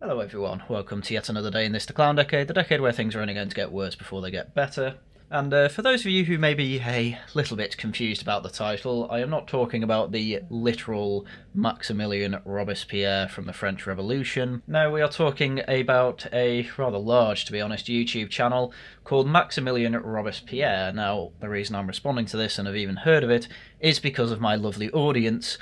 Hello everyone, welcome to yet another day in this The Clown Decade, the decade where things are only going to get worse before they get better. And for those of you who may be a little bit confused about the title, I am not talking about the literal Maximilien Robespierre from the French Revolution. No, we are talking about a rather large, to be honest, YouTube channel called Maximilien Robespierre. Now, the reason I'm responding to this and have even heard of it is because of my lovely audience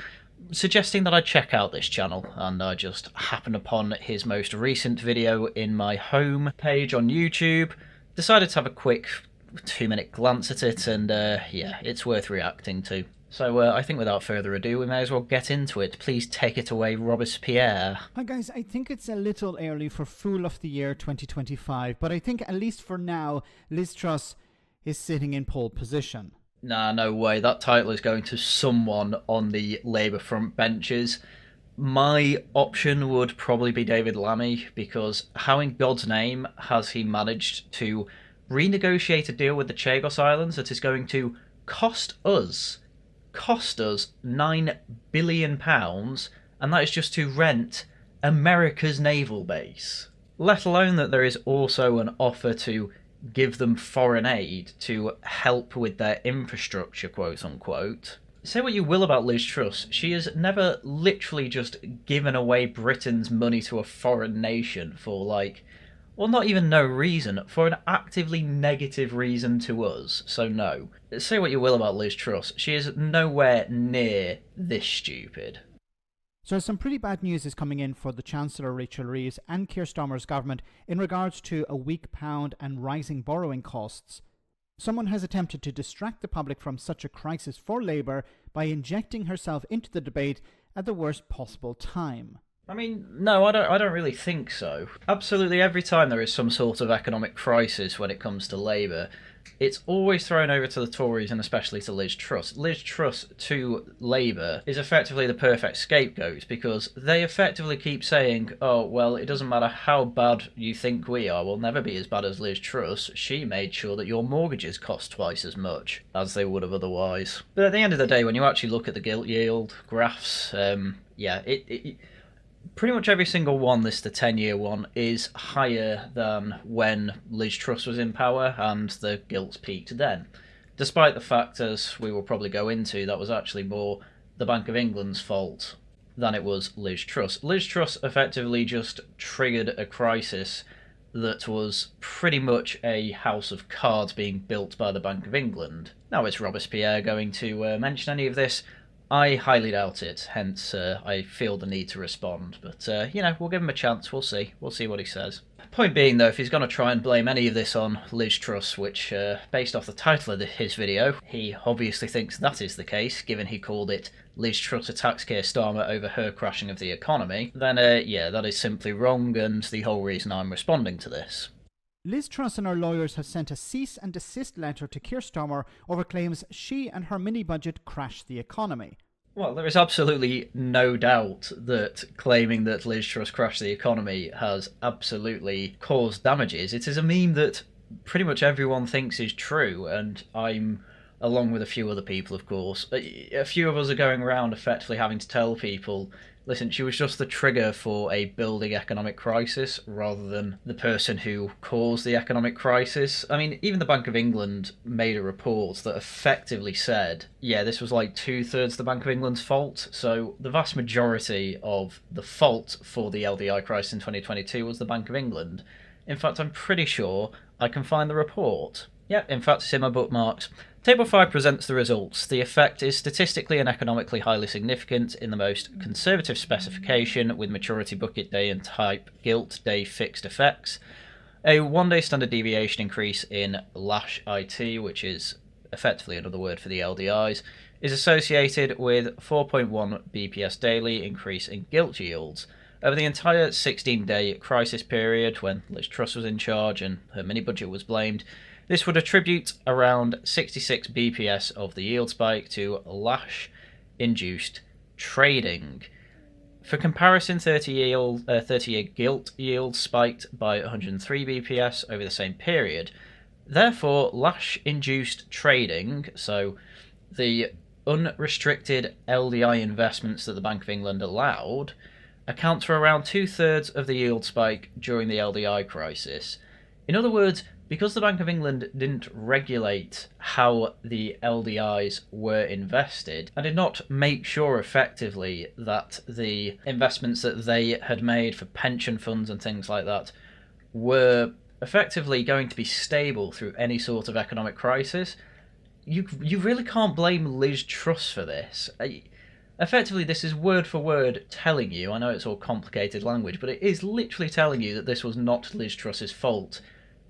suggesting that I check out this channel, and I just happened upon his most recent video in my home page on YouTube, decided to have a quick 2-minute glance at it, and yeah, it's worth reacting to. So I think without further ado, we may as well get into it. Please take it away, Robespierre. Hi guys, I think it's a little early for Fool of the Year 2025, but I think at least for now, Liz Truss is sitting in pole position. Nah, no way. That title is going to someone on the Labour front benches. My option would probably be David Lammy, because how in God's name has he managed to renegotiate a deal with the Chagos Islands that is going to cost us £9 billion, and that is just to rent America's naval base? Let alone that there is also an offer to give them foreign aid to help with their infrastructure, quote unquote. Say what you will about Liz Truss, she has never literally just given away Britain's money to a foreign nation for, like, well, not even no reason, for an actively negative reason to us, so no. Say what you will about Liz Truss, she is nowhere near this stupid. So some pretty bad news is coming in for the Chancellor Rachel Reeves and Keir Starmer's government in regards to a weak pound and rising borrowing costs. Someone has attempted to distract the public from such a crisis for Labour by injecting herself into the debate at the worst possible time. I mean, no, I don't really think so. Absolutely every time there is some sort of economic crisis when it comes to Labour, it's always thrown over to the Tories and especially to Liz Truss. Liz Truss to Labour is effectively the perfect scapegoat, because they effectively keep saying, oh, well, it doesn't matter how bad you think we are, we'll never be as bad as Liz Truss. She made sure that your mortgages cost twice as much as they would have otherwise. But at the end of the day, when you actually look at the gilt yield graphs, yeah, pretty much every single one, this the 10-year one, is higher than when Liz Truss was in power, and the gilts peaked then. Despite the fact, as we will probably go into, that was actually more the Bank of England's fault than it was Liz Truss. Liz Truss effectively just triggered a crisis that was pretty much a house of cards being built by the Bank of England. Now, is Robespierre going to mention any of this? I highly doubt it, hence I feel the need to respond. But, you know, we'll give him a chance, we'll see. We'll see what he says. Point being, though, if he's going to try and blame any of this on Liz Truss, which, based off the title of his video, he obviously thinks that is the case, given he called it Liz Truss attacks Keir Starmer over her crashing of the economy, then, yeah, that is simply wrong, and the whole reason I'm responding to this. Liz Truss and her lawyers have sent a cease and desist letter to Keir Starmer over claims she and her mini-budget crashed the economy. Well, there is absolutely no doubt that claiming that Liz Truss crashed the economy has absolutely caused damages. It is a meme that pretty much everyone thinks is true, and I'm, along with a few other people, of course, a few of us are going around effectively having to tell people, listen, she was just the trigger for a building economic crisis rather than the person who caused the economic crisis. I mean, even the Bank of England made a report that effectively said, yeah, this was like 2/3 the Bank of England's fault. So the vast majority of the fault for the LDI crisis in 2022 was the Bank of England. In fact, I'm pretty sure I can find the report. Yep, in fact, it's in my bookmarks. Table 5 presents the results. The effect is statistically and economically highly significant in the most conservative specification with maturity bucket day and type gilt day fixed effects. A 1-day standard deviation increase in lash IT, which is effectively another word for the LDIs, is associated with 4.1 BPS daily increase in gilt yields. Over the entire 16-day crisis period, when Liz Truss was in charge and her mini-budget was blamed, this would attribute around 66 BPS of the yield spike to lash-induced trading. For comparison, 30-year gilt yield spiked by 103 BPS over the same period. Therefore, lash-induced trading, so the unrestricted LDI investments that the Bank of England allowed, accounts for around 2/3 of the yield spike during the LDI crisis. In other words, because the Bank of England didn't regulate how the LDIs were invested and did not make sure effectively that the investments that they had made for pension funds and things like that were effectively going to be stable through any sort of economic crisis, you really can't blame Liz Truss for this. Effectively, this is word for word telling you, I know it's all complicated language, but it is literally telling you that this was not Liz Truss's fault,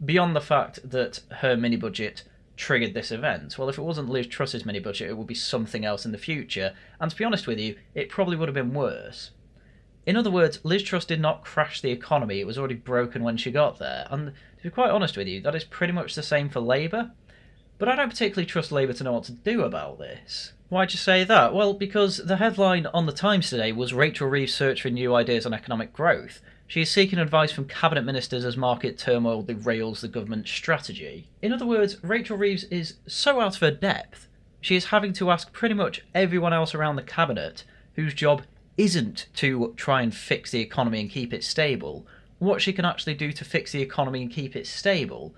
beyond the fact that her mini-budget triggered this event. Well, if it wasn't Liz Truss's mini-budget, it would be something else in the future, and to be honest with you, it probably would have been worse. In other words, Liz Truss did not crash the economy, it was already broken when she got there, and to be quite honest with you, that is pretty much the same for Labour. But I don't particularly trust Labour to know what to do about this. Why'd you say that? Well, because the headline on the Times today was Rachel Reeves' search for new ideas on economic growth. She is seeking advice from cabinet ministers as market turmoil derails the government's strategy. In other words, Rachel Reeves is so out of her depth, she is having to ask pretty much everyone else around the cabinet, whose job isn't to try and fix the economy and keep it stable, what she can actually do to fix the economy and keep it stable.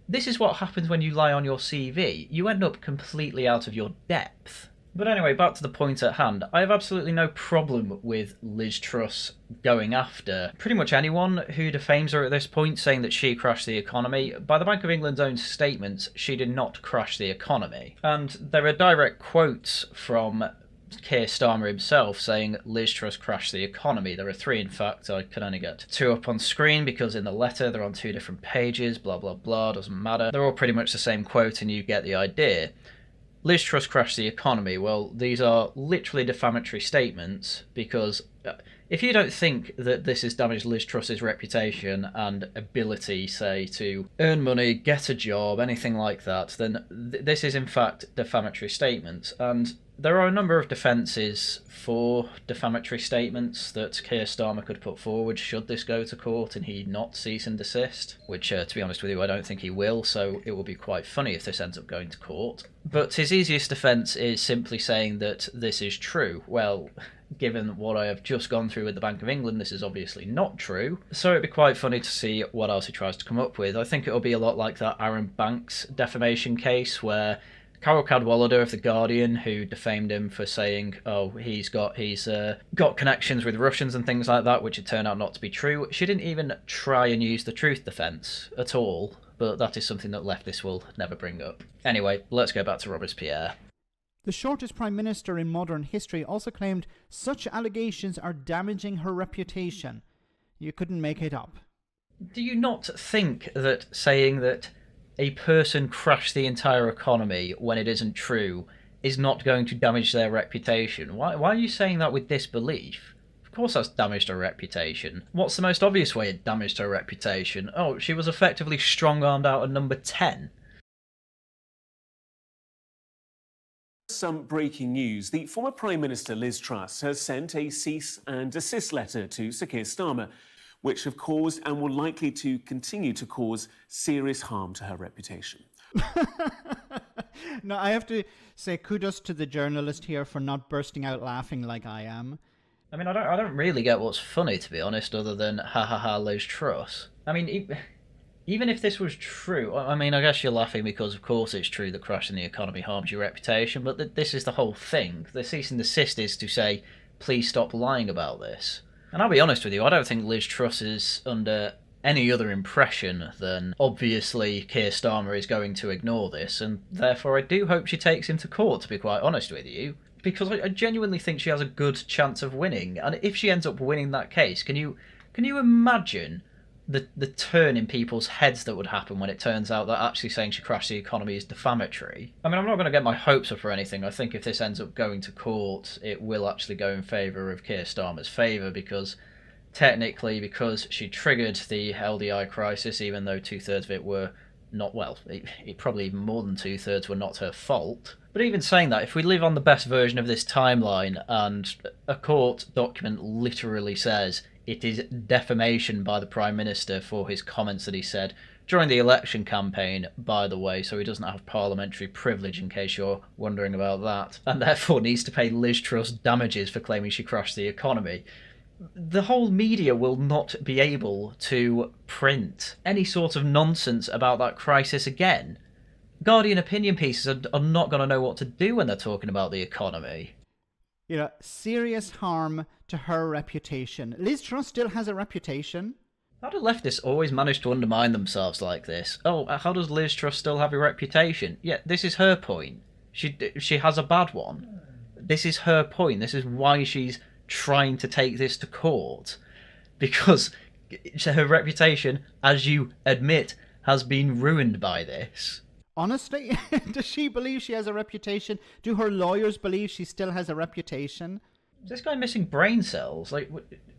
This is what happens when you lie on your CV. You end up completely out of your depth. But anyway, back to the point at hand. I have absolutely no problem with Liz Truss going after pretty much anyone who defames her at this point, saying that she crashed the economy. By the Bank of England's own statements, she did not crash the economy. And there are direct quotes from Keir Starmer himself saying Liz Truss crashed the economy. There are three, in fact. I can only get two up on screen because in the letter they're on two different pages, blah blah blah, doesn't matter. They're all pretty much the same quote and you get the idea. Liz Truss crashed the economy. Well, these are literally defamatory statements because if you don't think that this has damaged Liz Truss's reputation and ability, say, to earn money, get a job, anything like that, then this is in fact defamatory statements. And there are a number of defences for defamatory statements that Keir Starmer could put forward should this go to court and he not cease and desist, which, to be honest with you, I don't think he will, so it will be quite funny if this ends up going to court. But his easiest defence is simply saying that this is true. Well, given what I have just gone through with the Bank of England, this is obviously not true, so it'd be quite funny to see what else he tries to come up with. I think it'll be a lot like that Aaron Banks defamation case where Carol Cadwallader of The Guardian, who defamed him for saying, oh, he's got connections with Russians and things like that, which had turned out not to be true. She didn't even try and use the truth defence at all, but that is something that leftists will never bring up. Anyway, let's go back to Robespierre. The shortest prime minister in modern history also claimed such allegations are damaging her reputation. You couldn't make it up. Do you not think that saying that a person crashed the entire economy when it isn't true is not going to damage their reputation? Why are you saying that with disbelief? Of course that's damaged her reputation. What's the most obvious way it damaged her reputation? Oh, she was effectively strong-armed out at number 10. Some breaking news. The former Prime Minister Liz Truss has sent a cease and desist letter to Sir Keir Starmer, which have caused and will likely to continue to cause serious harm to her reputation. No, I have to say kudos to the journalist here for not bursting out laughing like I am. I mean, I don't really get what's funny, to be honest, other than ha ha ha Liz Truss. I mean, even if this was true, I mean, I guess you're laughing because, of course, it's true that crashing the economy harms your reputation, but this is the whole thing. The cease and desist is to say, please stop lying about this. And I'll be honest with you, I don't think Liz Truss is under any other impression than obviously Keir Starmer is going to ignore this, and therefore I do hope she takes him to court, to be quite honest with you, because I genuinely think she has a good chance of winning. And if she ends up winning that case, can you imagine the turn in people's heads that would happen when it turns out that actually saying she crashed the economy is defamatory? I mean, I'm not going to get my hopes up or anything. I think if this ends up going to court, it will actually go in favour of Keir Starmer's favour, because technically, because she triggered the LDI crisis, even though 2/3 of it were not, well, it probably even more than 2/3 were not her fault. But even saying that, if we live on the best version of this timeline and a court document literally says it is defamation by the Prime Minister for his comments that he said during the election campaign, by the way, so he doesn't have parliamentary privilege in case you're wondering about that, and therefore needs to pay Liz Truss damages for claiming she crashed the economy. the whole media will not be able to print any sort of nonsense about that crisis again. Guardian opinion pieces are not going to know what to do when they're talking about the economy. You know, serious harm to her reputation. Liz Truss still has a reputation. How do leftists always manage to undermine themselves like this? Oh, how does Liz Truss still have a reputation? Yeah, this is her point. She has a bad one. This is her point. This is why she's trying to take this to court. Because her reputation, as you admit, has been ruined by this. Honestly, does she believe she has a reputation? Do her lawyers believe she still has a reputation? Is this guy missing brain cells? Like,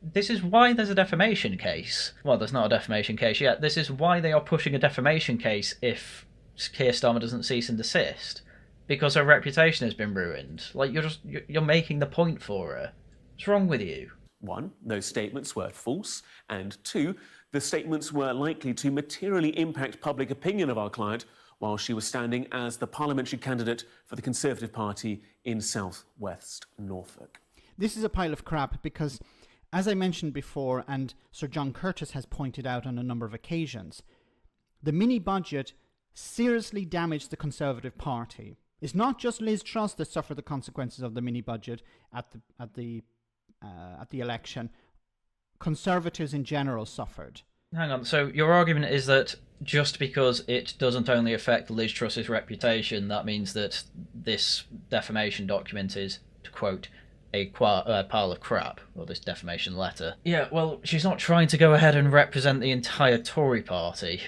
this is why there's a defamation case. Well, there's not a defamation case yet. This is why they are pushing a defamation case if Keir Starmer doesn't cease and desist. Because her reputation has been ruined. Like, you're making the point for her. What's wrong with you? 1, those statements were false, and 2, the statements were likely to materially impact public opinion of our client while she was standing as the parliamentary candidate for the Conservative Party in South West Norfolk. This is a pile of crap because, as I mentioned before, and Sir John Curtis has pointed out on a number of occasions, the mini-budget seriously damaged the Conservative Party. It's not just Liz Truss that suffered the consequences of the mini-budget at the election. Conservatives in general suffered. Hang on, so your argument is that just because it doesn't only affect Liz Truss's reputation, that means that this defamation document is, to quote, a pile of crap, or this defamation letter. Yeah, well, she's not trying to go ahead and represent the entire Tory party.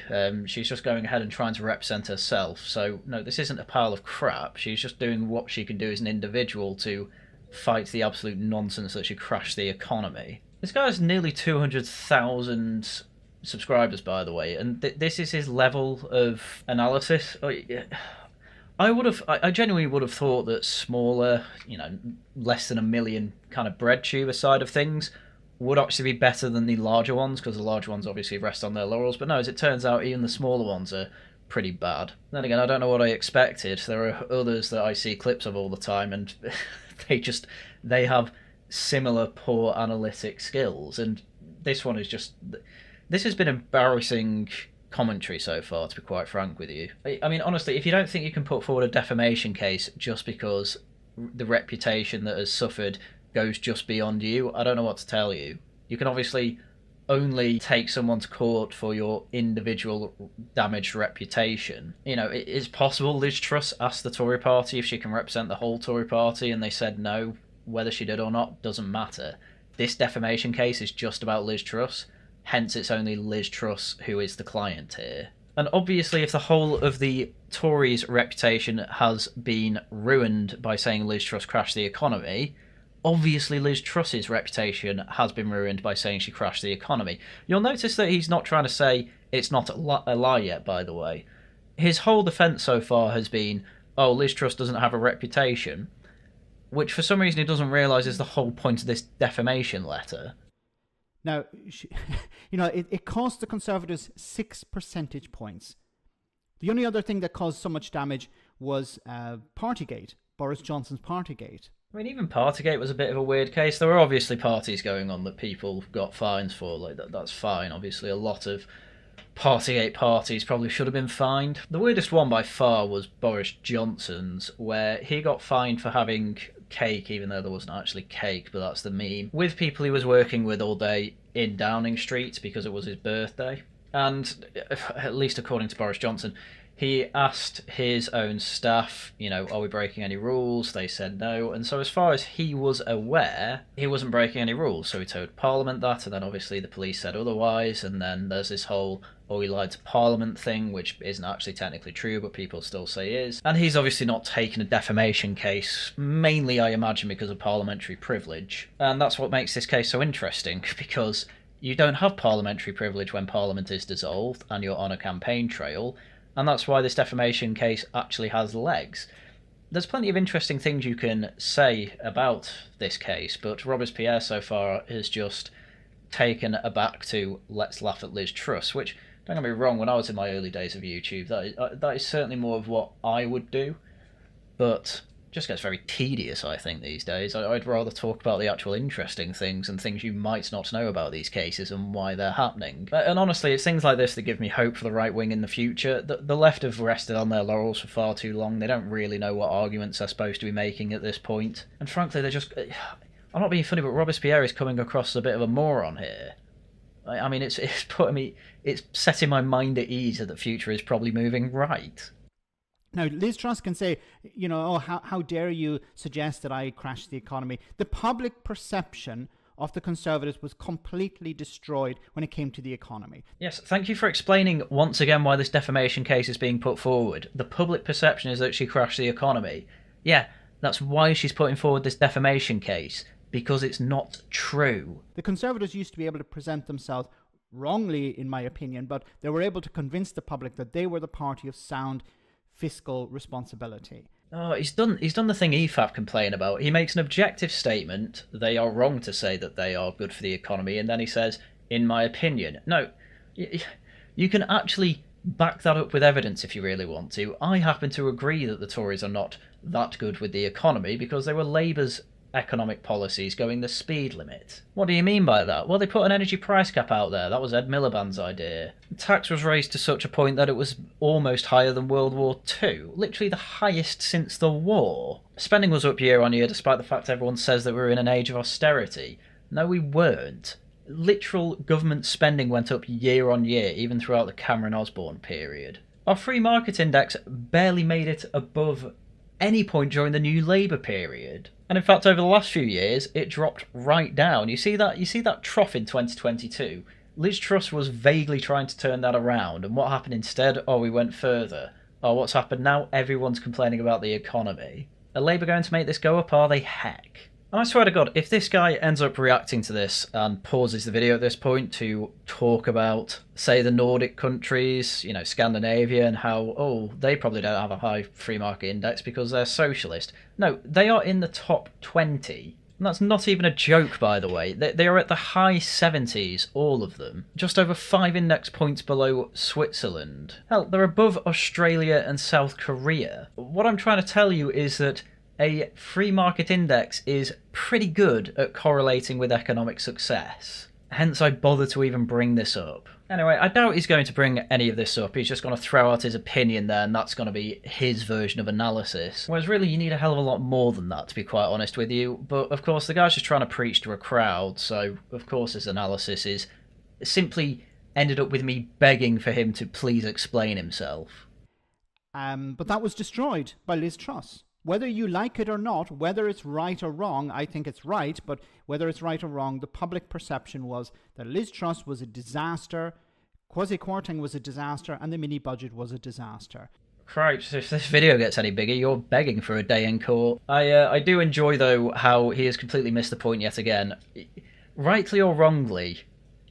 She's just going ahead and trying to represent herself. So, no, this isn't a pile of crap. She's just doing what she can do as an individual to fight the absolute nonsense that should crash the economy. This guy has nearly 200,000 subscribers, by the way, and this is his level of analysis. I genuinely would have thought that smaller, less than 1 million kind of bread tuber side of things would actually be better than the larger ones, because the larger ones obviously rest on their laurels. But no, as it turns out, even the smaller ones are pretty bad. Then again, I don't know what I expected. There are others that I see clips of all the time, and they have similar poor analytic skills. And this one is just... This has been embarrassing commentary so far, to be quite frank with you. I mean, honestly, if you don't think you can put forward a defamation case just because the reputation that has suffered goes just beyond you, I don't know what to tell you. You can obviously only take someone to court for your individual damaged reputation. It's possible Liz Truss asked the Tory party if she can represent the whole Tory party, and they said no. Whether she did or not doesn't matter. This defamation case is just about Liz Truss. Hence, it's only Liz Truss who is the client here. And obviously, if the whole of the Tories' reputation has been ruined by saying Liz Truss crashed the economy, obviously Liz Truss's reputation has been ruined by saying she crashed the economy. You'll notice that he's not trying to say it's not a lie yet, by the way. His whole defence so far has been, oh, Liz Truss doesn't have a reputation, which for some reason he doesn't realise is the whole point of this defamation letter. Now, it cost the Conservatives 6 percentage points. The only other thing that caused so much damage was Partygate, Boris Johnson's Partygate. I mean, even Partygate was a bit of a weird case. There were obviously parties going on that people got fines for. Like that's fine. Obviously, a lot of Partygate parties probably should have been fined. The weirdest one by far was Boris Johnson's, where he got fined for having cake, even though there wasn't actually cake, but that's the meme, with people he was working with all day in Downing Street because it was his birthday. And at least according to Boris Johnson, he asked his own staff, are we breaking any rules? They said no. And so as far as he was aware, he wasn't breaking any rules. So he told Parliament that, and then obviously the police said otherwise. And then there's this whole, he lied to Parliament thing, which isn't actually technically true, but people still say is. And he's obviously not taken a defamation case, mainly, I imagine, because of parliamentary privilege. And that's what makes this case so interesting, because you don't have parliamentary privilege when Parliament is dissolved and you're on a campaign trail. And that's why this defamation case actually has legs. There's plenty of interesting things you can say about this case, but Robespierre so far has just taken a back to let's laugh at Liz Truss, which, don't get me wrong, when I was in my early days of YouTube, that is certainly more of what I would do. But just gets very tedious, I think, these days. I'd rather talk about the actual interesting things and things you might not know about these cases and why they're happening. And honestly, it's things like this that give me hope for the right wing in the future. The left have rested on their laurels for far too long. They don't really know what arguments they're supposed to be making at this point. And frankly, they're just... I'm not being funny, but Robespierre is coming across as a bit of a moron here. I mean, it's setting my mind at ease that the future is probably moving right. Now, Liz Truss can say, oh, how dare you suggest that I crashed the economy. The public perception of the Conservatives was completely destroyed when it came to the economy. Yes, thank you for explaining once again why this defamation case is being put forward. The public perception is that she crashed the economy. Yeah, that's why she's putting forward this defamation case, because it's not true. The Conservatives used to be able to present themselves wrongly, in my opinion, but they were able to convince the public that they were the party of sound fiscal responsibility. Oh, he's done the thing EFAP complain about. He makes an objective statement. They are wrong to say that they are good for the economy, and then he says, in my opinion. No, you can actually back that up with evidence if you really want to. I happen to agree that the Tories are not that good with the economy because they were Labour's economic policies going the speed limit. What do you mean by that? Well, they put an energy price cap out there. That was Ed Miliband's idea. The tax was raised to such a point that it was almost higher than World War II. Literally the highest since the war. Spending was up year on year despite the fact everyone says that we're in an age of austerity. No, we weren't. Literal government spending went up year on year, even throughout the Cameron-Osborne period. Our free market index barely made it above any point during the New Labour period. And in fact, over the last few years, it dropped right down. You see that trough in 2022? Liz Truss was vaguely trying to turn that around, and what happened instead? Oh, we went further. Oh, what's happened now? Everyone's complaining about the economy. Are Labour going to make this go up? Are they? Heck. And I swear to God, if this guy ends up reacting to this and pauses the video at this point to talk about, say, the Nordic countries, Scandinavia, and how, oh, they probably don't have a high free market index because they're socialist. No, they are in the top 20. And that's not even a joke, by the way. They are at the high 70s, all of them. Just over 5 index points below Switzerland. Hell, they're above Australia and South Korea. What I'm trying to tell you is that a free market index is pretty good at correlating with economic success. Hence I bother to even bring this up. Anyway, I doubt he's going to bring any of this up. He's just going to throw out his opinion there, and that's going to be his version of analysis. Whereas really you need a hell of a lot more than that, to be quite honest with you. But of course the guy's just trying to preach to a crowd, so of course his analysis is simply ended up with me begging for him to please explain himself. But that was destroyed by Liz Truss. Whether you like it or not, whether it's right or wrong, I think it's right, but whether it's right or wrong, the public perception was that Liz Truss was a disaster, quasi-quarting was a disaster, and the mini-budget was a disaster. Cripes, if this video gets any bigger, you're begging for a day in court. I do enjoy, though, how he has completely missed the point yet again. Rightly or wrongly,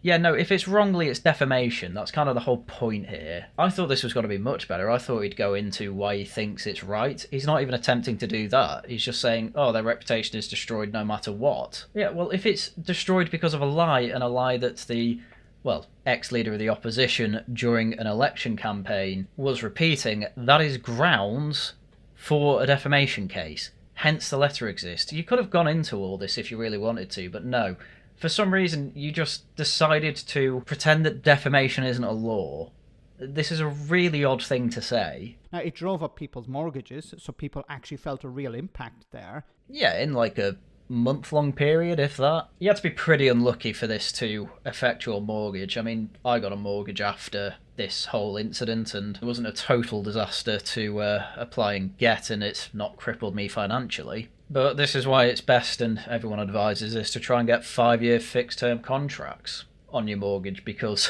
yeah, no, if it's wrongly, it's defamation. That's kind of the whole point here. I thought this was going to be much better. I thought he'd go into why he thinks it's right. He's not even attempting to do that. He's just saying, oh, their reputation is destroyed no matter what. Yeah, well, if it's destroyed because of a lie, and a lie that the, well, ex-leader of the opposition during an election campaign was repeating, that is grounds for a defamation case. Hence the letter exists. You could have gone into all this if you really wanted to, but no. For some reason, you just decided to pretend that defamation isn't a law. This is a really odd thing to say. Now, it drove up people's mortgages, so people actually felt a real impact there. Yeah, in like a month-long period, if that. You had to be pretty unlucky for this to affect your mortgage. I mean, I got a mortgage after this whole incident, and it wasn't a total disaster to apply and get, and it's not crippled me financially. But this is why it's best, and everyone advises this, to try and get 5-year fixed-term contracts on your mortgage, because,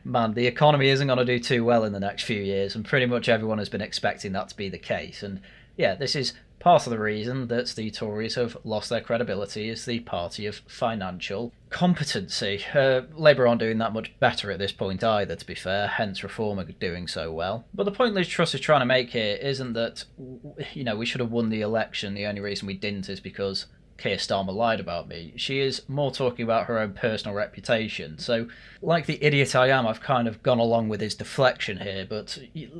man, the economy isn't going to do too well in the next few years, and pretty much everyone has been expecting that to be the case. And yeah, this is part of the reason that the Tories have lost their credibility as the party of financial competency. Labour aren't doing that much better at this point either, to be fair, hence Reform are doing so well. But the point Liz Truss is trying to make here isn't that, we should have won the election. The only reason we didn't is because Keir Starmer lied about me. She is more talking about her own personal reputation. So, like the idiot I am, I've kind of gone along with his deflection here, but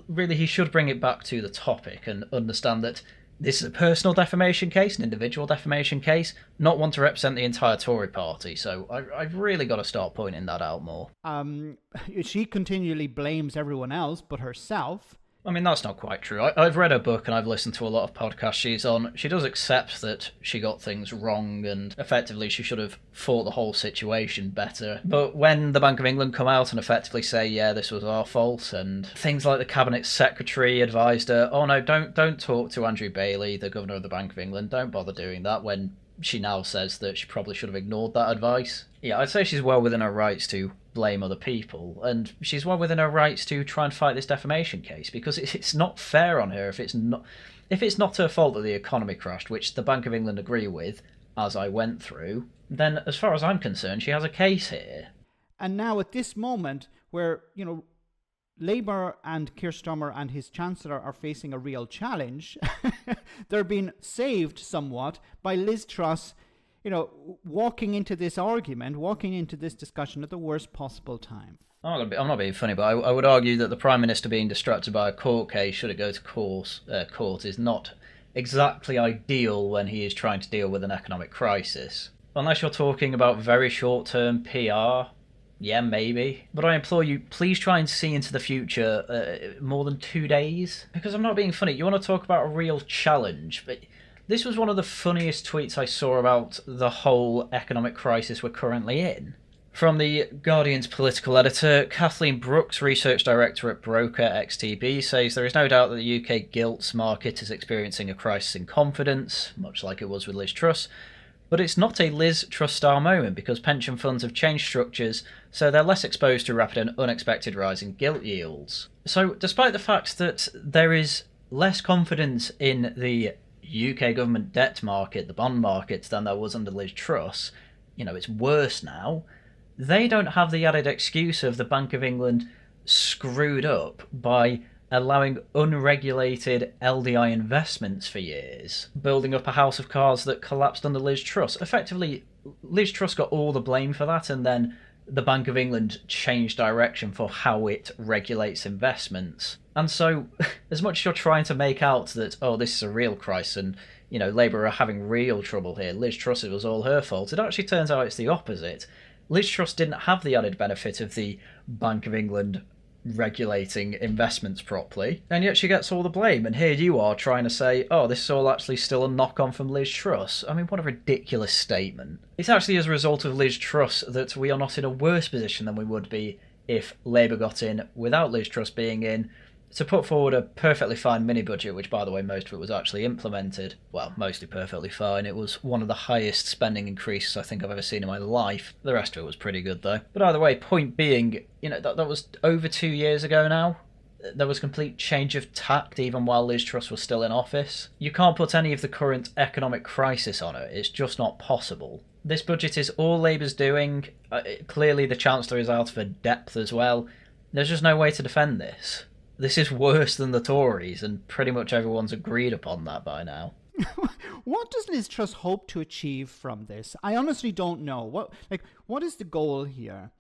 really he should bring it back to the topic and understand that This is a personal defamation case, an individual defamation case, not one to represent the entire Tory party. So I've really got to start pointing that out more. She continually blames everyone else but herself. I mean, that's not quite true. I've read her book and I've listened to a lot of podcasts she's on. She does accept that she got things wrong and effectively she should have fought the whole situation better. But when the Bank of England come out and effectively say, yeah, this was our fault, and things like the Cabinet Secretary advised her, oh no, don't talk to Andrew Bailey, the Governor of the Bank of England, don't bother doing that, when she now says that she probably should have ignored that advice. Yeah, I'd say she's well within her rights to blame other people, and she's well within her rights to try and fight this defamation case, because it's not fair on her if it's not her fault that the economy crashed, which the Bank of England agree with, as I went through, then as far as I'm concerned, she has a case here. And now at this moment where, Labour and Keir Starmer and his Chancellor are facing a real challenge, they're being saved somewhat by Liz Truss, walking into this argument, walking into this discussion at the worst possible time. I'm not being funny, but I would argue that the Prime Minister being distracted by a court case, should it go to court, is not exactly ideal when he is trying to deal with an economic crisis. Unless you're talking about very short-term PR, yeah, maybe. But I implore you, please try and see into the future more than 2 days. Because I'm not being funny. You want to talk about a real challenge, but this was one of the funniest tweets I saw about the whole economic crisis we're currently in. From the Guardian's political editor, Kathleen Brooks, research director at Broker XTB, says there is no doubt that the UK gilts market is experiencing a crisis in confidence, much like it was with Liz Truss. But it's not a Liz Truss-style moment because pension funds have changed structures, so they're less exposed to rapid and unexpected rise in gilt yields. So, despite the fact that there is less confidence in the UK government debt market, the bond market, than there was under Liz Truss, it's worse now, they don't have the added excuse of the Bank of England screwed up by allowing unregulated LDI investments for years, building up a house of cards that collapsed under Liz Truss. Effectively, Liz Truss got all the blame for that, and then the Bank of England changed direction for how it regulates investments. And so, as much as you're trying to make out that, oh, this is a real crisis and, Labour are having real trouble here, Liz Truss, it was all her fault, it actually turns out it's the opposite. Liz Truss didn't have the added benefit of the Bank of England regulating investments properly, and yet she gets all the blame, and here you are trying to say, oh, this is all actually still a knock-on from Liz Truss. I mean, what a ridiculous statement. It's actually as a result of Liz Truss that we are not in a worse position than we would be if Labour got in without Liz Truss being in, to put forward a perfectly fine mini-budget, which, by the way, most of it was actually implemented. Well, mostly perfectly fine. It was one of the highest spending increases I think I've ever seen in my life. The rest of it was pretty good, though. But either way, point being, that was over 2 years ago now. There was complete change of tact even while Liz Truss was still in office. You can't put any of the current economic crisis on it. It's just not possible. This budget is all Labour's doing. Clearly the Chancellor is out of her depth as well. There's just no way to defend this. This is worse than the Tories, and pretty much everyone's agreed upon that by now. What does Liz Truss hope to achieve from this? I honestly don't know. What is the goal here?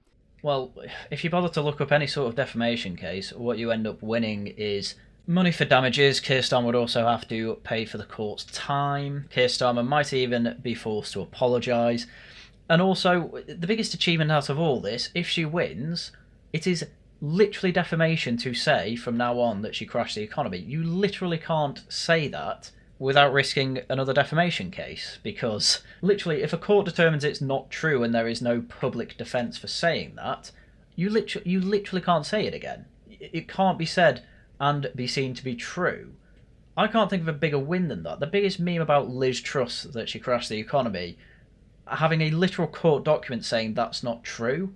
Well, if you bother to look up any sort of defamation case, what you end up winning is money for damages. Keir Starmer would also have to pay for the court's time. Keir Starmer might even be forced to apologise. And also, the biggest achievement out of all this, if she wins, it is literally defamation to say from now on that she crashed the economy. You literally can't say that without risking another defamation case, because literally if a court determines it's not true and there is no public defence for saying that, you literally can't say it again. It can't be said and be seen to be true. I can't think of a bigger win than that. The biggest meme about Liz Truss, that she crashed the economy, having a literal court document saying that's not true.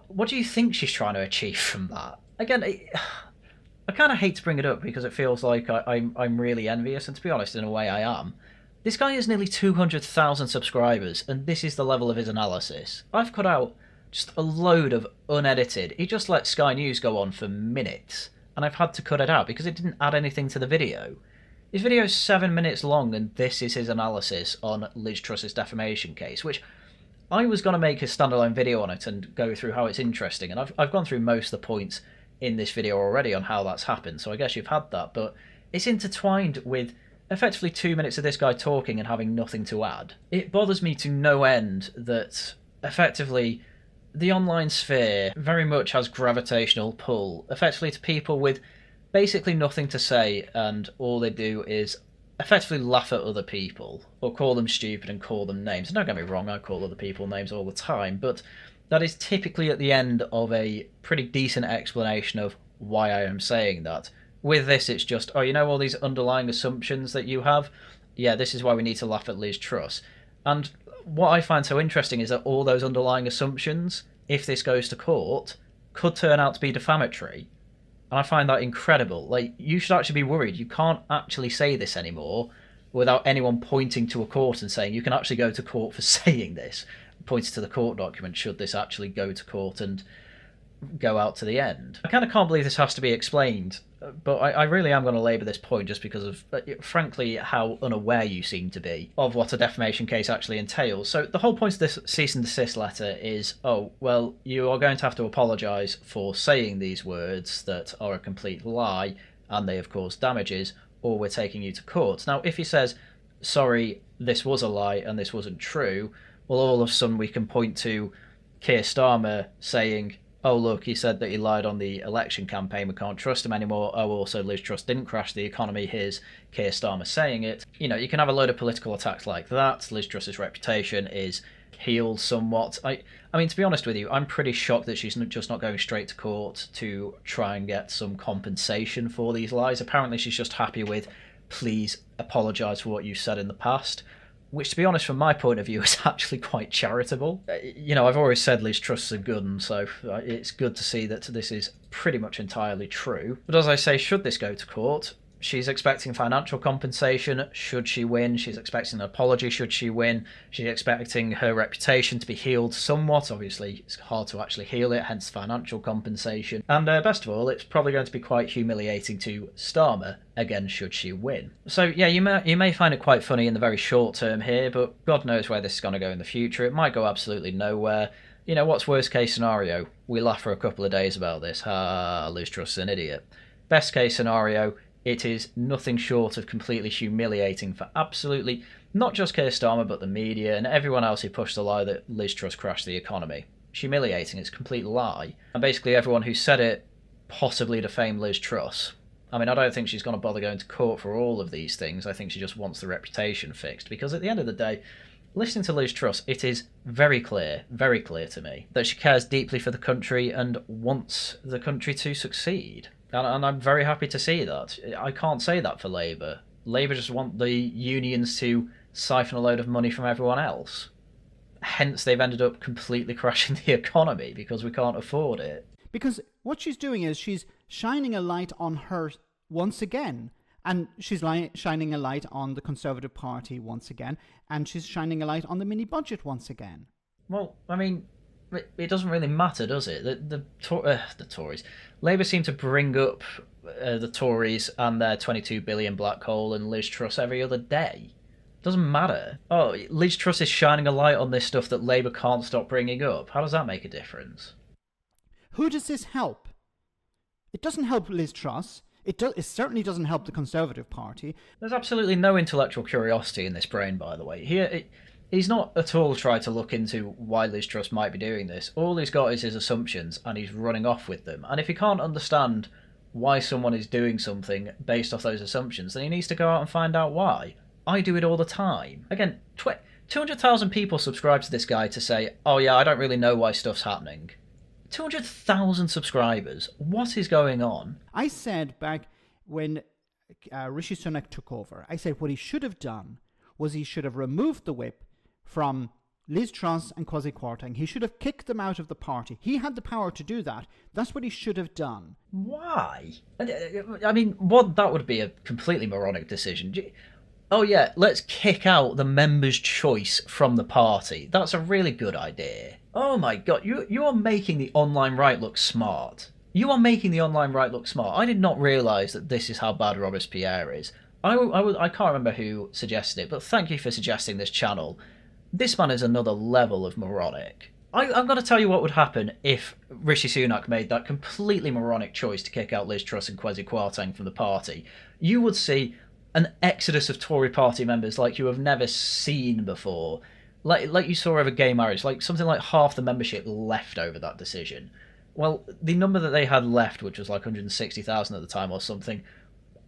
What do you think she's trying to achieve from that? Again, I kind of hate to bring it up because it feels like I'm really envious, and to be honest, in a way I am. This guy has nearly 200,000 subscribers, and this is the level of his analysis. I've cut out just a load of unedited. He just let Sky News go on for minutes, and I've had to cut it out because it didn't add anything to the video. His video is 7 minutes long, and this is his analysis on Liz Truss's defamation case, which I was going to make a standalone video on it and go through how it's interesting, and I've gone through most of the points in this video already on how that's happened, so I guess you've had that, but it's intertwined with effectively 2 minutes of this guy talking and having nothing to add. It bothers me to no end that effectively the online sphere very much has gravitational pull, effectively to people with basically nothing to say, and all they do is effectively laugh at other people or call them stupid and call them names. And don't get me wrong, I call other people names all the time, but that is typically at the end of a pretty decent explanation of why I am saying that. With this, it's just, oh, you know all these underlying assumptions that you have? Yeah, this is why we need to laugh at Liz Truss. And what I find so interesting is that all those underlying assumptions, if this goes to court, could turn out to be defamatory. And I find that incredible. Like, you should actually be worried. You can't actually say this anymore without anyone pointing to a court and saying you can actually go to court for saying this. Pointing to the court document should this actually go to court and go out to the end. I kind of can't believe this has to be explained, but I really am going to labour this point just because of, frankly, how unaware you seem to be of what a defamation case actually entails. So the whole point of this cease and desist letter is, oh, well, you are going to have to apologise for saying these words that are a complete lie, and they have caused damages, or we're taking you to court. Now, if he says, sorry, this was a lie and this wasn't true, well, all of a sudden we can point to Keir Starmer saying, oh, look, he said that he lied on the election campaign, we can't trust him anymore. Oh, also, Liz Truss didn't crash the economy, here's Keir Starmer saying it. You know, you can have a load of political attacks like that. Liz Truss's reputation is healed somewhat. I mean, to be honest with you, I'm pretty shocked that she's just not going straight to court to try and get some compensation for these lies. Apparently, she's just happy with, please apologise for what you said in the past. Which, to be honest, from my point of view, is actually quite charitable. You know, I've always said Liz Truss is a good one, so it's good to see that this is pretty much entirely true. But as I say, should this go to court, she's expecting financial compensation should she win. She's expecting an apology should she win. She's expecting her reputation to be healed somewhat. Obviously, it's hard to actually heal it, hence financial compensation. And best of all, it's probably going to be quite humiliating to Starmer, again, should she win. So yeah, you may find it quite funny in the very short term here, but God knows where this is going to go in the future. It might go absolutely nowhere. You know, what's worst case scenario? We laugh for a couple of days about this. Liz Truss is an idiot. Best case scenario, it is nothing short of completely humiliating for absolutely not just Keir Starmer, but the media and everyone else who pushed the lie that Liz Truss crashed the economy. It's humiliating, it's a complete lie. And basically everyone who said it possibly defamed Liz Truss. I mean, I don't think she's going to bother going to court for all of these things. I think she just wants the reputation fixed. Because at the end of the day, listening to Liz Truss, it is very clear to me, that she cares deeply for the country and wants the country to succeed. And I'm very happy to see that. I can't say that for Labour. Labour just want the unions to siphon a load of money from everyone else. Hence, they've ended up completely crashing the economy because we can't afford it. Because what she's doing is she's shining a light on her once again. And she's shining a light on the Conservative Party once again. And she's shining a light on the mini-budget once again. Well, I mean, it doesn't really matter, does it? The Tories. Labour seem to bring up the Tories and their 22 billion black hole and Liz Truss every other day. Doesn't matter. Oh, Liz Truss is shining a light on this stuff that Labour can't stop bringing up. How does that make a difference? Who does this help? It doesn't help Liz Truss. It certainly doesn't help the Conservative Party. There's absolutely no intellectual curiosity in this brain, by the way. He's not at all tried to look into why Liz Truss might be doing this. All he's got is his assumptions, and he's running off with them. And if he can't understand why someone is doing something based off those assumptions, then he needs to go out and find out why. I do it all the time. Again, 200,000 people subscribe to this guy to say, oh yeah, I don't really know why stuff's happening. 200,000 subscribers. What is going on? I said back when Rishi Sunak took over, I said what he should have done was he should have removed the whip from Liz Truss and Kwasi Kwarteng. He should have kicked them out of the party. He had the power to do that. That's what he should have done. Why? I mean, that would be a completely moronic decision. Oh yeah, let's kick out the members' choice from the party. That's a really good idea. Oh my god, you are making the online right look smart. You are making the online right look smart. I did not realise that this is how bad Robespierre is. I can't remember who suggested it, but thank you for suggesting this channel. This man is another level of moronic. I'm going to tell you what would happen if Rishi Sunak made that completely moronic choice to kick out Liz Truss and Kwasi Kwarteng from the party. You would see an exodus of Tory party members like you have never seen before. Like you saw over gay marriage, like something like half the membership left over that decision. Well, the number that they had left, which was like 160,000 at the time or something,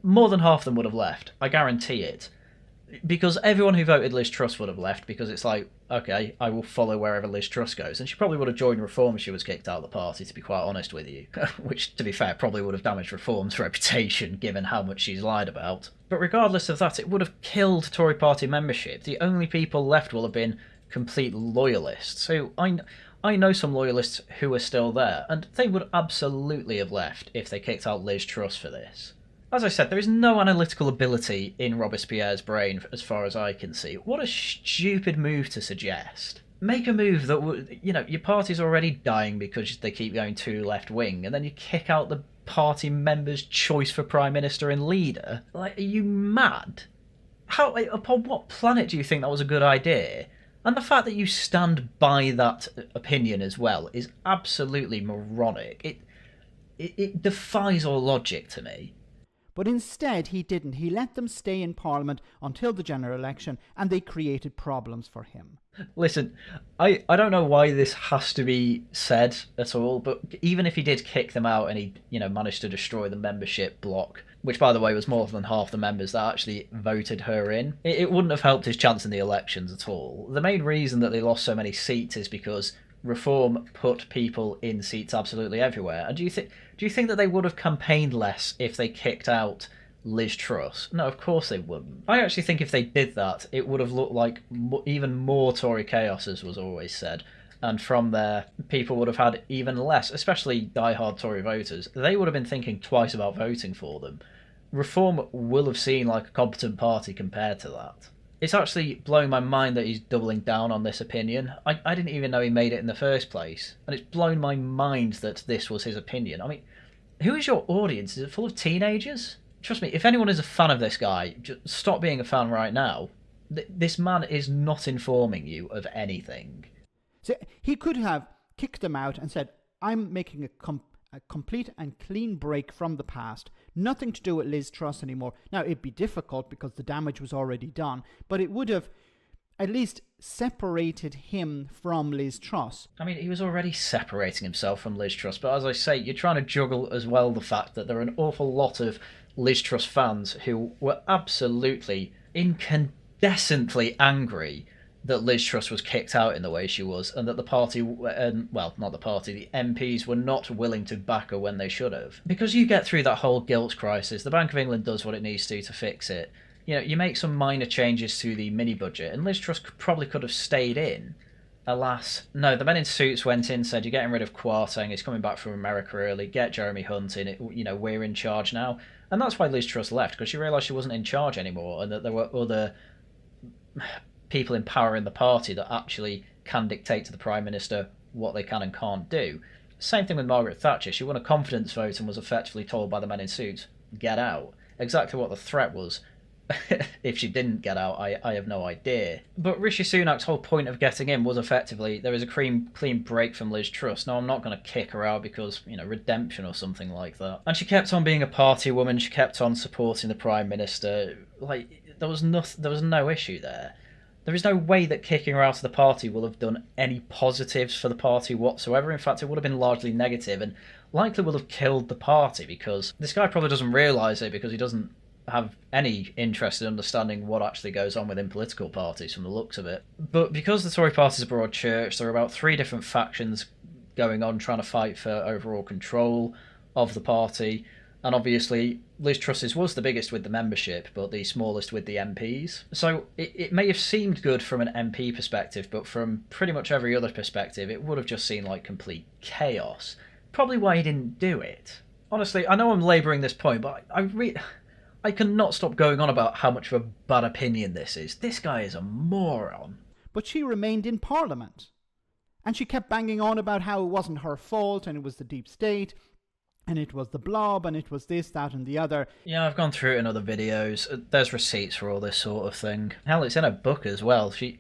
more than half of them would have left. I guarantee it. Because everyone who voted Liz Truss would have left, because it's like, okay, I will follow wherever Liz Truss goes. And she probably would have joined Reform if she was kicked out of the party, to be quite honest with you. Which, to be fair, probably would have damaged Reform's reputation, given how much she's lied about. But regardless of that, it would have killed Tory party membership. The only people left will have been complete loyalists. So I know some loyalists who are still there, and they would absolutely have left if they kicked out Liz Truss for this. As I said, there is no analytical ability in Robespierre's brain as far as I can see. What a stupid move to suggest. Make a move that would, your party's already dying because they keep going too left-wing, and then you kick out the party member's choice for Prime Minister and leader? Like, are you mad? Upon what planet do you think that was a good idea? And the fact that you stand by that opinion as well is absolutely moronic. It defies all logic to me. But instead he didn't. He let them stay in Parliament until the general election, and they created problems for him. Listen, I don't know why this has to be said at all, but even if he did kick them out and he, managed to destroy the membership block, which by the way was more than half the members that actually voted her in, it wouldn't have helped his chance in the elections at all. The main reason that they lost so many seats is because Reform put people in seats absolutely everywhere. And do you think that they would have campaigned less if they kicked out Liz Truss? No, of course they wouldn't. I actually think if they did that, it would have looked like even more Tory chaos, as was always said. And from there, people would have had even less, especially die-hard Tory voters. They would have been thinking twice about voting for them. Reform will have seemed like a competent party compared to that. It's actually blowing my mind that he's doubling down on this opinion. I didn't even know he made it in the first place. And it's blown my mind that this was his opinion. I mean, who is your audience? Is it full of teenagers? Trust me, if anyone is a fan of this guy, just stop being a fan right now. This man is not informing you of anything. So he could have kicked them out and said, I'm making a complete and clean break from the past. Nothing to do with Liz Truss anymore. Now, it'd be difficult because the damage was already done, but it would have at least separated him from Liz Truss. I mean, he was already separating himself from Liz Truss, but as I say, you're trying to juggle as well the fact that there are an awful lot of Liz Truss fans who were absolutely incandescently angry that Liz Truss was kicked out in the way she was, and that the party, well, not the party, the MPs were not willing to back her when they should have. Because you get through that whole guilt crisis, the Bank of England does what it needs to fix it. You make some minor changes to the mini-budget, and Liz Truss probably could have stayed in. Alas, no, the men in suits went in, said, you're getting rid of Kwarteng, he's coming back from America early, get Jeremy Hunt in, we're in charge now. And that's why Liz Truss left, because she realised she wasn't in charge anymore, and that there were other people in power in the party that actually can dictate to the Prime Minister what they can and can't do. Same thing with Margaret Thatcher. She won a confidence vote and was effectively told by the men in suits, get out. Exactly what the threat was. If she didn't get out, I have no idea. But Rishi Sunak's whole point of getting in was effectively, there is a clean break from Liz Truss. No, I'm not going to kick her out because, redemption or something like that. And she kept on being a party woman. She kept on supporting the Prime Minister. There was no issue there. There is no way that kicking her out of the party will have done any positives for the party whatsoever. In fact, it would have been largely negative and likely will have killed the party, because this guy probably doesn't realise it because he doesn't have any interest in understanding what actually goes on within political parties from the looks of it. But because the Tory party is a broad church, there are about 3 different factions going on trying to fight for overall control of the party. And obviously, Liz Truss's was the biggest with the membership, but the smallest with the MPs. So it may have seemed good from an MP perspective, but from pretty much every other perspective, it would have just seemed like complete chaos. Probably why he didn't do it. Honestly, I know I'm labouring this point, but I cannot stop going on about how much of a bad opinion this is. This guy is a moron. But she remained in Parliament. And she kept banging on about how it wasn't her fault and it was the deep state. And it was the blob, and it was this, that, and the other. Yeah, I've gone through it in other videos. There's receipts for all this sort of thing. Hell, it's in her book as well. She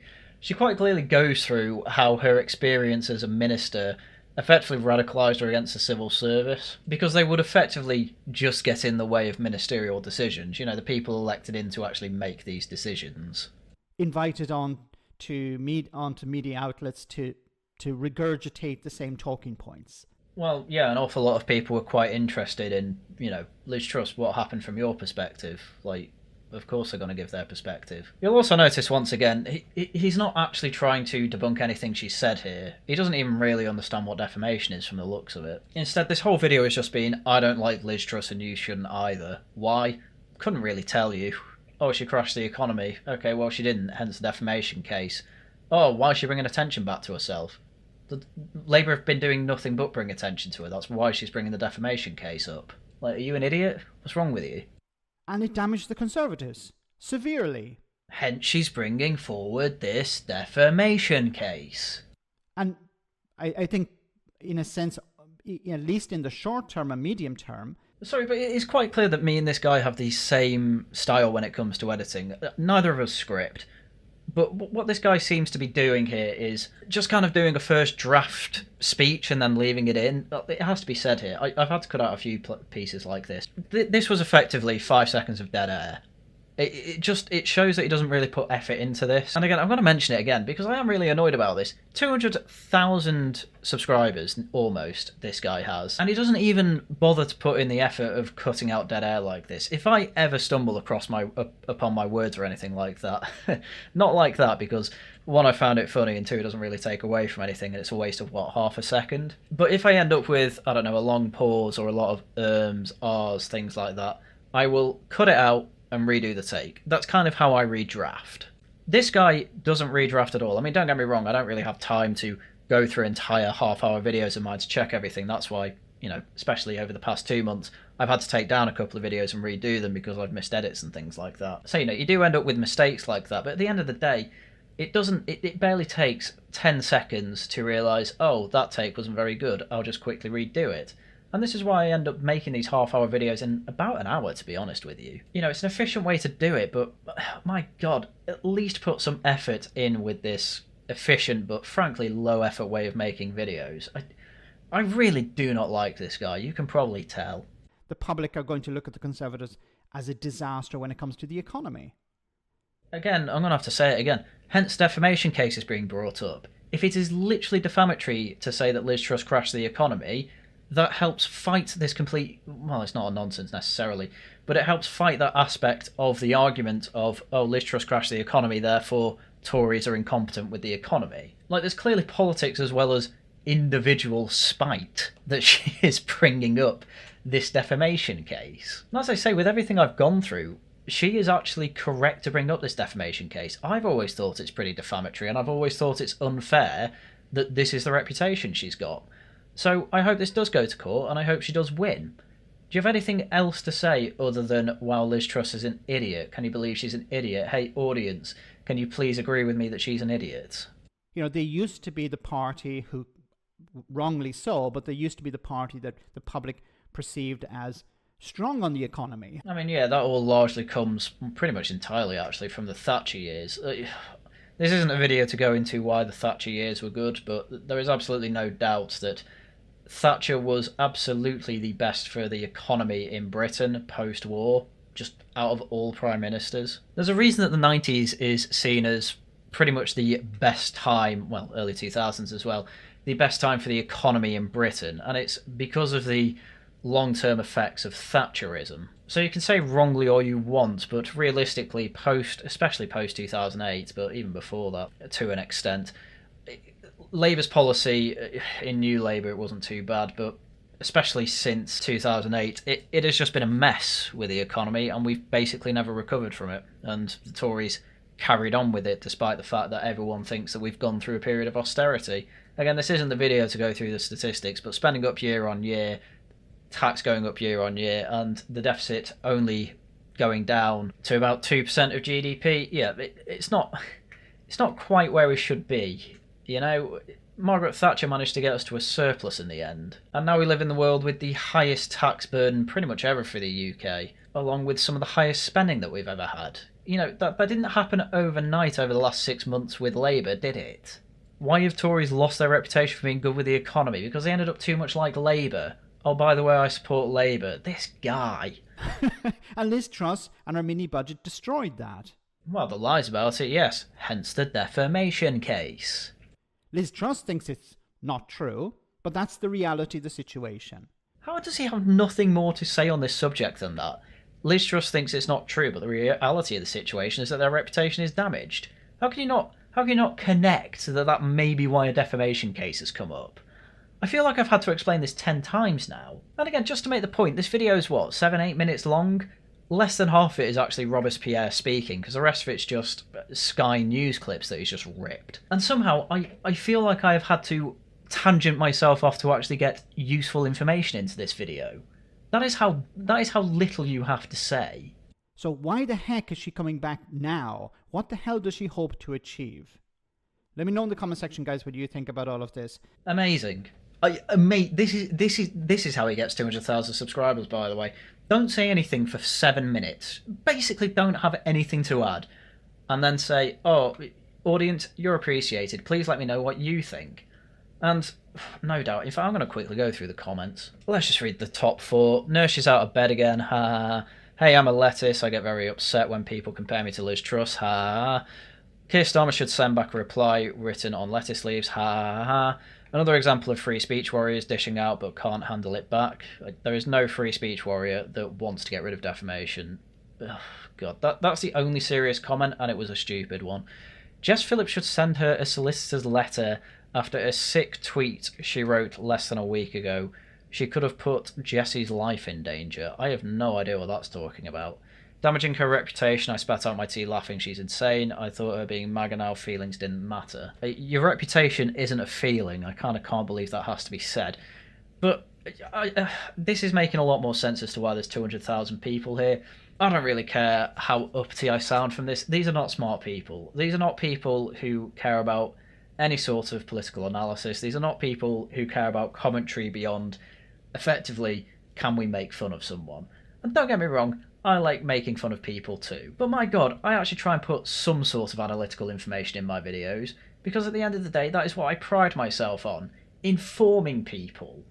quite clearly goes through how her experience as a minister effectively radicalised her against the civil service, because they would effectively just get in the way of ministerial decisions. You know, the people elected in to actually make these decisions. Invited onto media outlets to regurgitate the same talking points. Well, yeah, an awful lot of people were quite interested in, you know, Liz Truss, what happened from your perspective. Like, of course they're going to give their perspective. You'll also notice, once again, he's not actually trying to debunk anything she said here. He doesn't even really understand what defamation is from the looks of it. Instead, this whole video has just been, I don't like Liz Truss and you shouldn't either. Why? Couldn't really tell you. Oh, she crashed the economy. Okay, well, she didn't, hence the defamation case. Oh, why is she bringing attention back to herself? Labour have been doing nothing but bring attention to her. That's why she's bringing the defamation case up. Like, are you an idiot? What's wrong with you? And it damaged the Conservatives severely. Hence, she's bringing forward this defamation case. And I think, in a sense, at least in the short term and medium term... Sorry, but it's quite clear that me and this guy have the same style when it comes to editing. Neither of us script. But what this guy seems to be doing here is just kind of doing a first draft speech and then leaving it in. It has to be said here. I've had to cut out a few pieces like this. This was effectively 5 seconds of dead air. It shows that he doesn't really put effort into this. And again, I'm going to mention it again because I am really annoyed about this. 200,000 subscribers, almost, this guy has. And he doesn't even bother to put in the effort of cutting out dead air like this. If I ever stumble across upon my words or anything like that, not like that, because one, I found it funny, and two, it doesn't really take away from anything, and it's a waste of, what, half a second? But if I end up with, I don't know, a long pause or a lot of r's, things like that, I will cut it out and redo the take. That's kind of how I redraft. This guy doesn't redraft at all. I mean, don't get me wrong, I don't really have time to go through entire half-hour videos of mine to check everything. That's why, you know, especially over the past 2 months, I've had to take down a couple of videos and redo them because I've missed edits and things like that. So, you know, you do end up with mistakes like that, but at the end of the day, it barely takes 10 seconds to realise, oh, that take wasn't very good, I'll just quickly redo it. And this is why I end up making these half-hour videos in about an hour, to be honest with you. You know, it's an efficient way to do it, but my God, at least put some effort in with this efficient but frankly low-effort way of making videos. I really do not like this guy, you can probably tell. The public are going to look at the Conservatives as a disaster when it comes to the economy. Again, I'm going to have to say it again. Hence defamation cases being brought up. If it is literally defamatory to say that Liz Truss crashed the economy, that helps fight this complete... Well, it's not a nonsense necessarily, but it helps fight that aspect of the argument of, oh, Liz Truss crashed the economy, therefore Tories are incompetent with the economy. Like, there's clearly politics as well as individual spite that she is bringing up this defamation case. And as I say, with everything I've gone through, she is actually correct to bring up this defamation case. I've always thought it's pretty defamatory, and I've always thought it's unfair that this is the reputation she's got. So I hope this does go to court, and I hope she does win. Do you have anything else to say other than, wow, Liz Truss is an idiot? Can you believe she's an idiot? Hey, audience, can you please agree with me that she's an idiot? You know, they used to be the party who, wrongly so, but they used to be the party that the public perceived as strong on the economy. I mean, yeah, that all largely comes pretty much entirely, actually, from the Thatcher years. This isn't a video to go into why the Thatcher years were good, but there is absolutely no doubt that Thatcher was absolutely the best for the economy in Britain post-war, just out of all prime ministers. There's a reason that the 90s is seen as pretty much the best time, well, early 2000s as well, the best time for the economy in Britain, and it's because of the long-term effects of Thatcherism. So you can say wrongly all you want, but realistically, especially post-2008, but even before that, to an extent, Labour's policy, in New Labour it wasn't too bad, but especially since 2008, it has just been a mess with the economy, and we've basically never recovered from it. And the Tories carried on with it, despite the fact that everyone thinks that we've gone through a period of austerity. Again, this isn't the video to go through the statistics, but spending up year on year, tax going up year on year, and the deficit only going down to about 2% of GDP, yeah, it's not quite where we should be. You know, Margaret Thatcher managed to get us to a surplus in the end, and now we live in the world with the highest tax burden pretty much ever for the UK, along with some of the highest spending that we've ever had. You know, that didn't happen overnight over the last 6 months with Labour, did it? Why have Tories lost their reputation for being good with the economy? Because they ended up too much like Labour. Oh, by the way, I support Labour. This guy. And Liz Truss and her mini-budget destroyed that. Well, the lies about it, yes. Hence the defamation case. Liz Truss thinks it's not true, but that's the reality of the situation. How does he have nothing more to say on this subject than that? Liz Truss thinks it's not true, but the reality of the situation is that their reputation is damaged. How can you not connect that may be why a defamation case has come up? I feel like I've had to explain this 10 times now. And again, just to make the point, this video is what, 7-8 minutes long? Less than half of it is actually Robespierre speaking, because the rest of it's just Sky News clips that he's just ripped. And somehow, I feel like I have had to tangent myself off to actually get useful information into this video. That is how little you have to say. So why the heck is she coming back now? What the hell does she hope to achieve? Let me know in the comment section, guys, what you think about all of this. Amazing. Mate, this is how he gets 200,000 subscribers, by the way. Don't say anything for 7 minutes. Basically, don't have anything to add. And then say, oh, audience, you're appreciated. Please let me know what you think. And no doubt, in fact, I'm going to quickly go through the comments. Let's just read the top 4. Nurse is out of bed again. Ha ha. Hey, I'm a lettuce. I get very upset when people compare me to Liz Truss. Ha ha. Keir Starmer should send back a reply written on lettuce leaves. Ha ha ha. Another example of free speech warriors dishing out but can't handle it back. There is no free speech warrior that wants to get rid of defamation. Ugh, God, that's the only serious comment, and it was a stupid one. Jess Phillips should send her a solicitor's letter after a sick tweet she wrote less than a week ago. She could have put Jessie's life in danger. I have no idea what that's talking about. Damaging her reputation, I spat out my tea laughing, she's insane. I thought her being MAGA now feelings didn't matter. Your reputation isn't a feeling. I kind of can't believe that has to be said. But this is making a lot more sense as to why there's 200,000 people here. I don't really care how uppity I sound from this. These are not smart people. These are not people who care about any sort of political analysis. These are not people who care about commentary beyond, effectively, can we make fun of someone? And don't get me wrong, I like making fun of people too. But my god, I actually try and put some sort of analytical information in my videos, because at the end of the day, that is what I pride myself on. Informing people.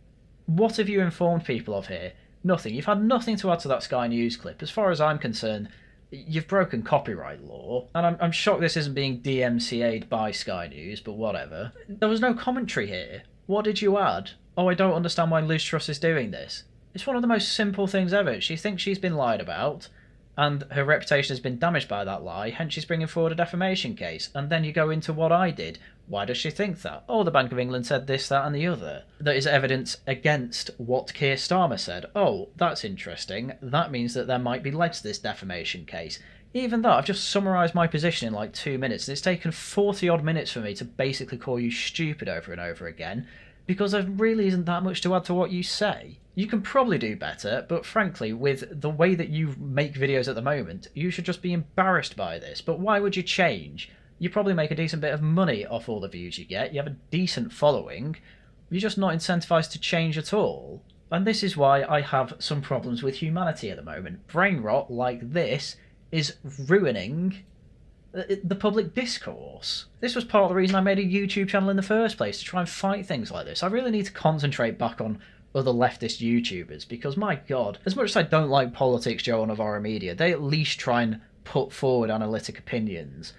What have you informed people of here? Nothing. You've had nothing to add to that Sky News clip. As far as I'm concerned, you've broken copyright law. And I'm shocked this isn't being DMCA'd by Sky News, but whatever. There was no commentary here. What did you add? Oh, I don't understand why Liz Truss is doing this. It's one of the most simple things ever. She thinks she's been lied about, and her reputation has been damaged by that lie, hence she's bringing forward a defamation case. And then you go into what I did. Why does she think that? Oh, the Bank of England said this, that and the other. There is evidence against what Keir Starmer said. Oh, that's interesting. That means that there might be legs to this defamation case. Even that, I've just summarised my position in like 2 minutes, and it's taken 40 odd minutes for me to basically call you stupid over and over again, because there really isn't that much to add to what you say. You can probably do better, but frankly, with the way that you make videos at the moment, you should just be embarrassed by this. But why would you change? You probably make a decent bit of money off all the views you get, you have a decent following, you're just not incentivized to change at all. And this is why I have some problems with humanity at the moment. Brain rot like this is ruining the public discourse. This was part of the reason I made a YouTube channel in the first place, to try and fight things like this. I really need to concentrate back on other leftist YouTubers, because my god, as much as I don't like Politics Joe on Novara Media, they at least try and put forward analytic opinions.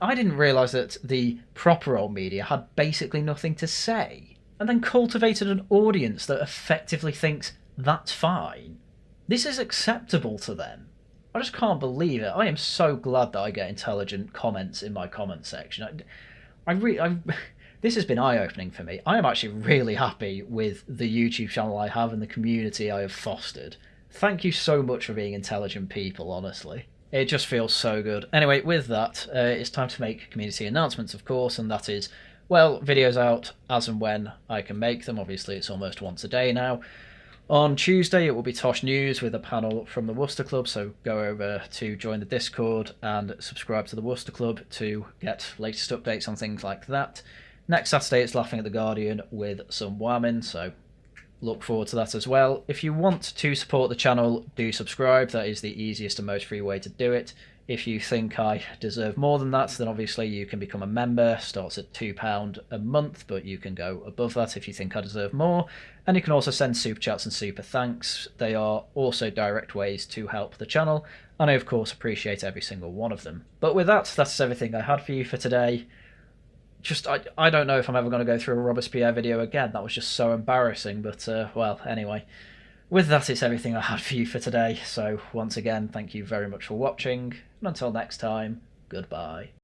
I didn't realise that the proper old media had basically nothing to say, and then cultivated an audience that effectively thinks that's fine. This is acceptable to them. I just can't believe it. I am so glad that I get intelligent comments in my comment section. This has been eye-opening for me. I am actually really happy with the YouTube channel I have and the community I have fostered. Thank you so much for being intelligent people, honestly. It just feels so good. Anyway, with that, it's time to make community announcements, of course, and that is, well, videos out as and when I can make them. Obviously, it's almost once a day now. On Tuesday, it will be Tosh News with a panel from the Worcester Club, so go over to join the Discord and subscribe to the Worcester Club to get latest updates on things like that. Next Saturday, it's Laughing at the Guardian with some whamming, so look forward to that as well. If you want to support the channel, do subscribe. That is the easiest and most free way to do it. If you think I deserve more than that, then obviously you can become a member. Starts at £2 a month, but you can go above that if you think I deserve more. And you can also send super chats and super thanks. They are also direct ways to help the channel, and I of course appreciate every single one of them. But with that, that's everything I had for you for today. I don't know if I'm ever going to go through a Robespierre video again. That was just so embarrassing, but well, anyway. With that, it's everything I had for you for today. So once again, thank you very much for watching, and until next time, goodbye.